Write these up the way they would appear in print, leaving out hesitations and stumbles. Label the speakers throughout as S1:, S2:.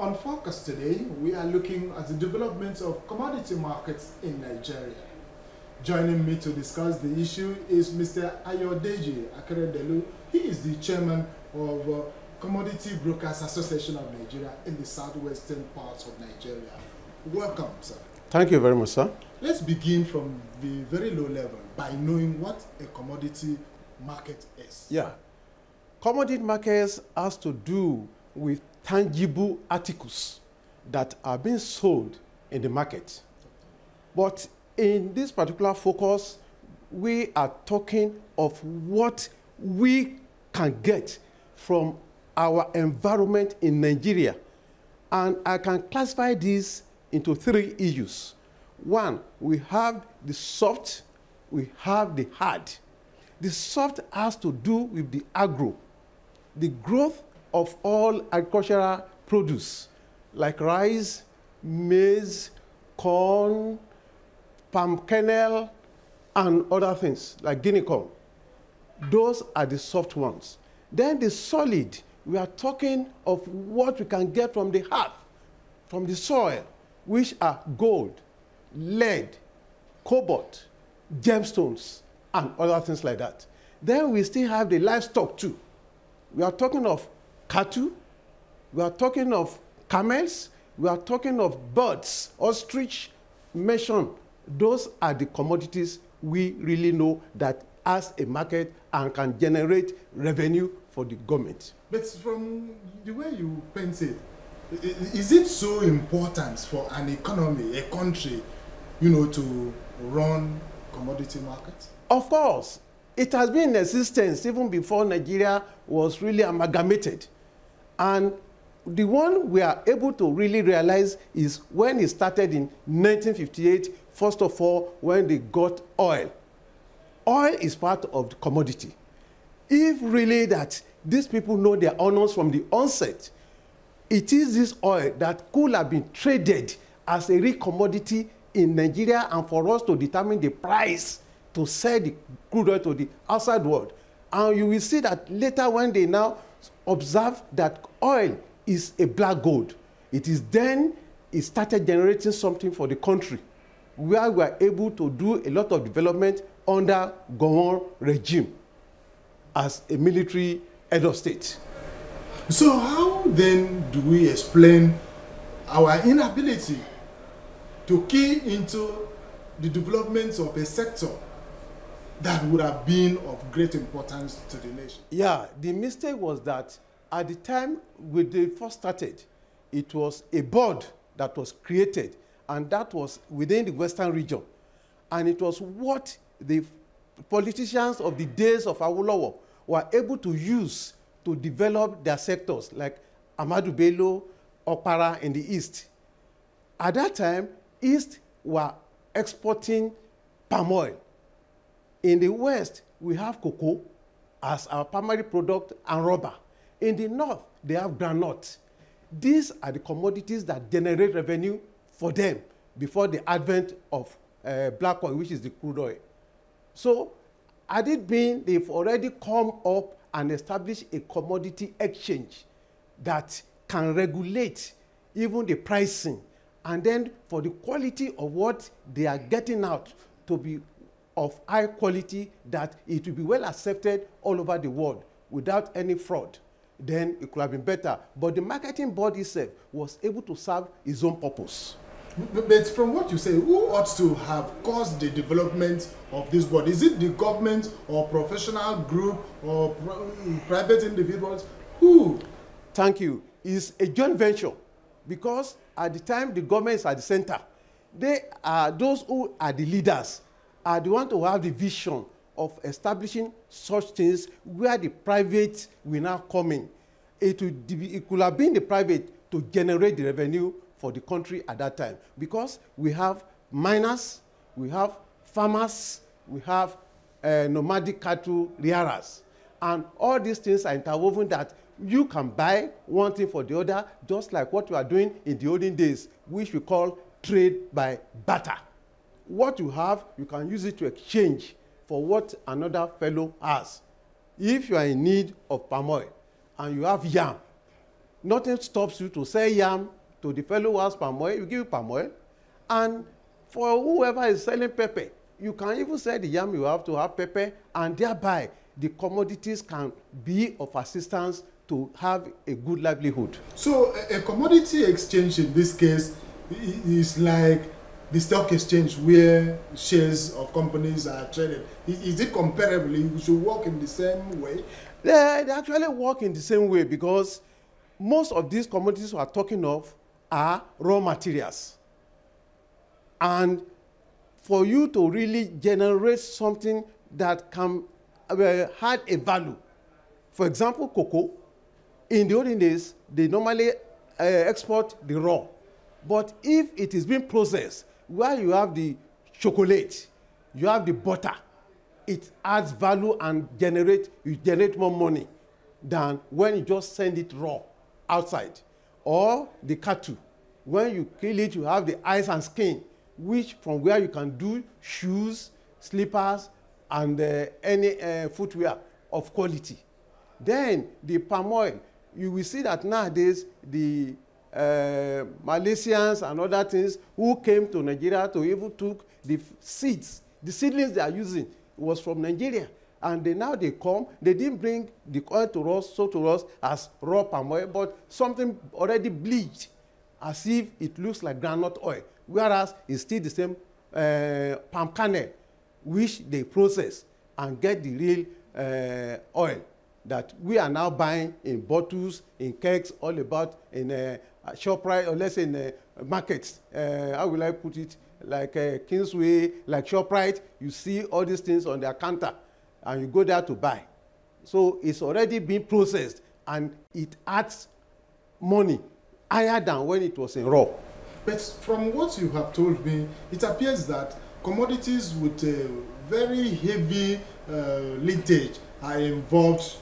S1: On Focus today, we are looking at the development of commodity markets in Nigeria. Joining me to discuss the issue is Mr. Ayodeji Akeredolu. He is the chairman of Commodity Brokers Association of Nigeria in the southwestern parts of Nigeria. Welcome, sir.
S2: Thank you very much, sir.
S1: Let's begin from the very low level by knowing what a commodity market is.
S2: Yeah. Commodity markets has to do with tangible articles that are being sold in the market. But in this particular focus, we are talking of what we can get from our environment in Nigeria. And I can classify this into three issues. One, we have the soft, we have the hard. The soft has to do with the agro, the growth of all agricultural produce, like rice, maize, corn, palm kernel, and other things, like guinea corn. Those are the soft ones. Then the solid, we are talking of what we can get from the earth, from the soil, which are gold, lead, cobalt, gemstones, and other things like that. Then we still have the livestock too. We are talking of cattle, we are talking of camels, we are talking of birds, ostrich, mention. Those are the commodities we really know that has a market and can generate revenue for the government.
S1: But from the way you paint it, is it so important for an economy, a country, to run commodity markets?
S2: Of course. It has been in existence even before Nigeria was really amalgamated. And the one we are able to really realize is when it started in 1958, first of all, when they got oil. Oil is part of the commodity. If really that these people know their honors from the onset, it is this oil that could have been traded as a real commodity in Nigeria and for us to determine the price to sell the crude oil to the outside world. And you will see that later when they now observe that oil is a black gold, it is then it started generating something for the country, where we are able to do a lot of development under Gowon regime as a military head of state.
S1: So how then do we explain our inability to key into the development of a sector that would have been of great importance to the nation?
S2: Yeah, the mistake was that at the time when they first started, it was a board that was created, and that was within the Western region. And it was what the politicians of the days of Awolowo were able to use to develop their sectors, like Ahmadu Bello, Okpara in the East. At that time, East were exporting palm oil. In the West, we have cocoa as our primary product and rubber. In the North, they have groundnut. These are the commodities that generate revenue for them before the advent of black oil, which is the crude oil. So, had it been, they've already come up and established a commodity exchange that can regulate even the pricing, and then for the quality of what they are getting out to be of high quality, that it will be well accepted all over the world without any fraud, then it could have been better. But the marketing board itself was able to serve its own purpose.
S1: But from what you say, who ought to have caused the development of this board? Is it the government or professional group or private individuals? Who?
S2: Thank you. It's a joint venture, because at the time the government is at the center. They are those who are the leaders, are the ones to have the vision of establishing such things where the private will now come in. It could have been the private to generate the revenue for the country at that time, because we have miners, we have farmers, we have nomadic cattle rearers, and all these things are interwoven that you can buy one thing for the other, just like what we are doing in the olden days, which we call trade by barter. What you have, you can use it to exchange for what another fellow has. If you are in need of palm oil and you have yam, Nothing stops you to sell yam to the fellow who has palm oil, you give you palm oil. And for whoever is selling pepper, you can even sell the yam you have to have pepper, and thereby the commodities can be of assistance to have a good livelihood.
S1: So a commodity exchange in this case is like the stock exchange where shares of companies are traded. Is it comparable? It should work in the same way?
S2: They actually work in the same way, because most of these commodities we are talking of are raw materials. And for you to really generate something that can add a value, for example, cocoa, in the olden days, they normally export the raw. But if it is being processed, where you have the chocolate, you have the butter, it adds value and you generate more money than when you just send it raw outside. Or the cattle, when you kill it, you have the eyes and skin, which from where you can do shoes, slippers, and any footwear of quality. Then the palm oil, you will see that nowadays the Malaysians and other things who came to Nigeria to even took the seeds, the seedlings they are using was from Nigeria. And they come, they didn't bring the oil to us, sold to us as raw palm oil, but something already bleached, as if it looks like groundnut oil, whereas it's still the same palm kernel, which they process and get the real oil that we are now buying in bottles, in kegs, all about in ShopRite, or let's say in markets. How will I put it? Like Kingsway, like ShopRite, you see all these things on their counter, and you go there to buy. So it's already been processed, and it adds money higher than when it was in raw.
S1: But from what you have told me, it appears that commodities with a very heavy linkage are involved,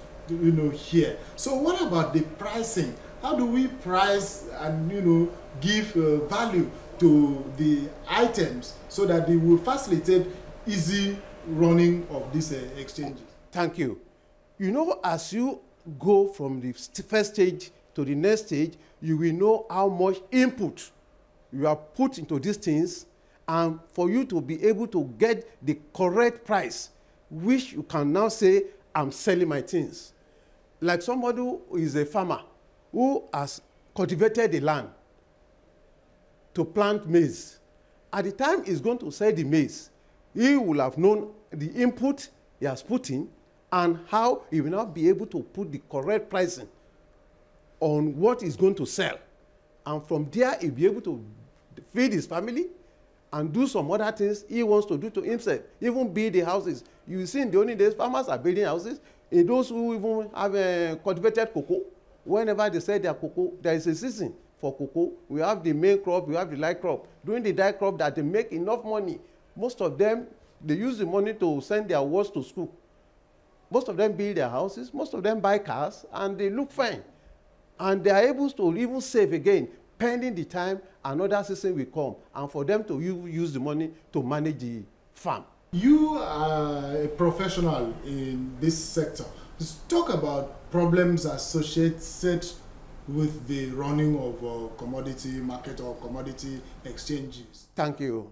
S1: here. So what about the pricing? How do we price and give value to the items so that they will facilitate easy running of these exchanges?
S2: Thank you. As you go from the first stage to the next stage, you will know how much input you have put into these things, and for you to be able to get the correct price, which you can now say, I'm selling my things. Like somebody who is a farmer who has cultivated the land to plant maize. At the time he's going to sell the maize, he will have known the input he has put in and how he will now be able to put the correct pricing on what he's going to sell. And from there, he'll be able to feed his family and do some other things he wants to do to himself, even build the houses. You see, in the olden days, farmers are building houses. In those who even have cultivated cocoa, whenever they sell their cocoa, there is a season for cocoa. We have the main crop, we have the light crop. During the dry crop that they make enough money, most of them, they use the money to send their wards to school. Most of them build their houses, most of them buy cars, and they look fine. And they are able to even save again, pending the time another season will come, and for them to use the money to manage the farm. You are a professional in this sector. Let's talk about problems associated with the running of a commodity market or commodity exchanges. Thank you.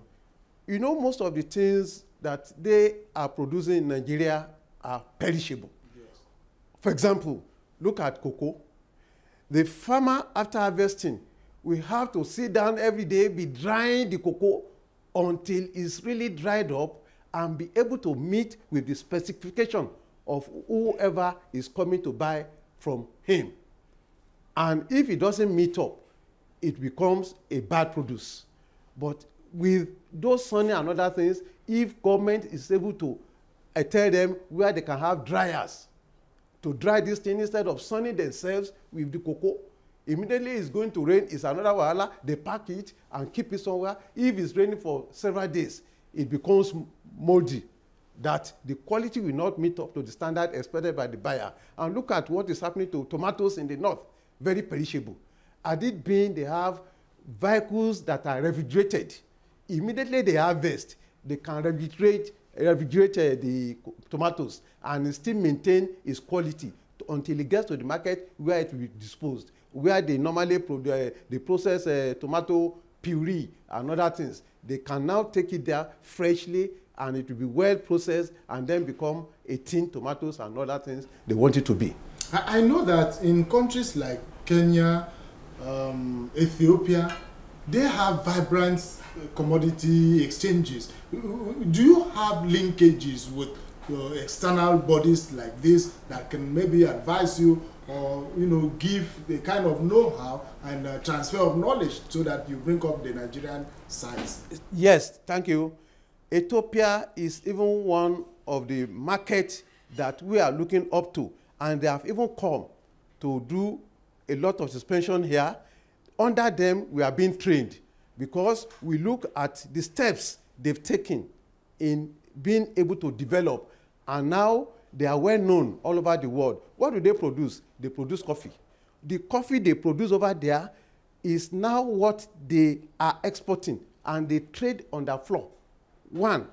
S2: Most of the things that they are producing in Nigeria are perishable. Yes. For example, look at cocoa. The farmer, after harvesting, will have to sit down every day, be drying the cocoa until it's really dried up, and be able to meet with the specification of whoever is coming to buy from him. And if it doesn't meet up, it becomes a bad produce. But with those sunning and other things, if government is able to tell them where they can have dryers to dry this thing instead of sunning themselves with the cocoa, immediately it's going to rain, it's another wahala, they pack it and keep it somewhere. If it's raining for several days, it becomes moldy, that the quality will not meet up to the standard expected by the buyer. And look at what is happening to tomatoes in the north, very perishable. At it being, they have vehicles that are refrigerated. Immediately they harvest, they can refrigerate the tomatoes and still maintain its quality until it gets to the market where it will be disposed. where they normally they process tomato puree and other things. They can now take it there freshly, and it will be well processed and then become a tin tomatoes and other things they want it to be.
S1: I know that in countries like Kenya, Ethiopia, they have vibrant commodity exchanges. Do you have linkages with external bodies like this that can maybe advise you or give the kind of know-how and transfer of knowledge so that you bring up the Nigerian sides?
S2: Yes, thank you. Ethiopia is even one of the markets that we are looking up to, and they have even come to do a lot of suspension here. Under them, we are being trained because we look at the steps they've taken in being able to develop, and now they are well known all over the world. What do they produce? They produce coffee. The coffee they produce over there is now what they are exporting, and they trade on the floor. One,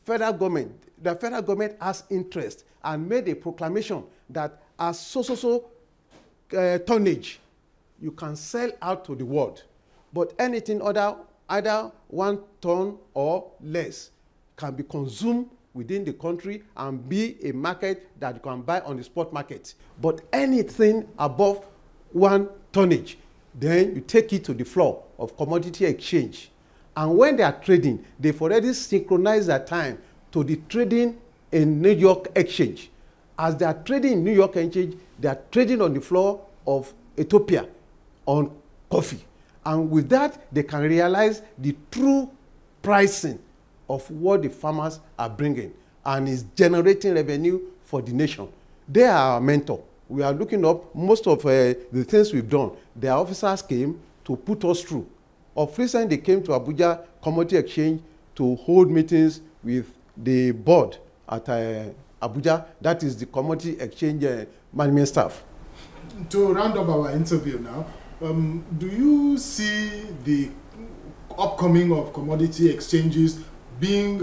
S2: the federal government has interest and made a proclamation that as so tonnage, you can sell out to the world. But anything either 1 ton or less can be consumed within the country and be a market that you can buy on the spot market. But anything above 1 tonnage, then you take it to the floor of commodity exchange. And when they are trading, they've already synchronized their time to the trading in New York Exchange. As they are trading in New York Exchange, they are trading on the floor of Ethiopia on coffee. And with that, they can realize the true pricing of what the farmers are bringing, and is generating revenue for the nation. They are our mentor. We are looking up most of the things we've done. Their officers came to put us through. Of recent, they came to Abuja Commodity Exchange to hold meetings with the board at Abuja. That is the Commodity Exchange management staff.
S1: To round up our interview now, do you see the upcoming of commodity exchanges being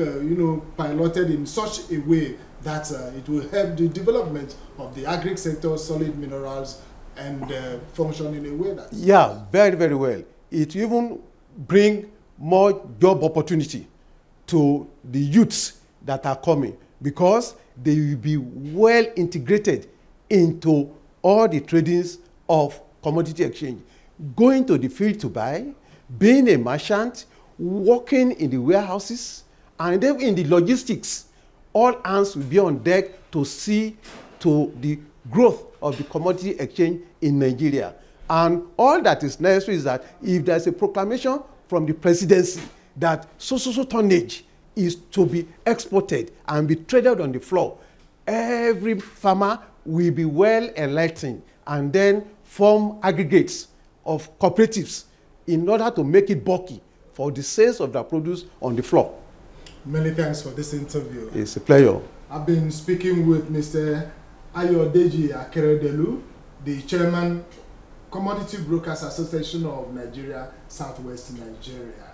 S1: piloted in such a way that it will help the development of the agri sector, solid minerals, and function in a way that...
S2: Yeah, very, very well. It even bring more job opportunity to the youths that are coming, because they will be well integrated into all the tradings of commodity exchange. Going to the field to buy, being a merchant, working in the warehouses, and then in the logistics. All hands will be on deck to see to the growth of the commodity exchange in Nigeria. And all that is necessary is that if there's a proclamation from the presidency that so tonnage is to be exported and be traded on the floor, every farmer will be well enlightened and then form aggregates of cooperatives in order to make it bulky for the sales of their produce on the floor.
S1: Many thanks for this interview.
S2: It's a pleasure.
S1: I've been speaking with Mr. Ayodeji Akeredolu, the chairman, Commodity Brokers Association of Nigeria, Southwest Nigeria.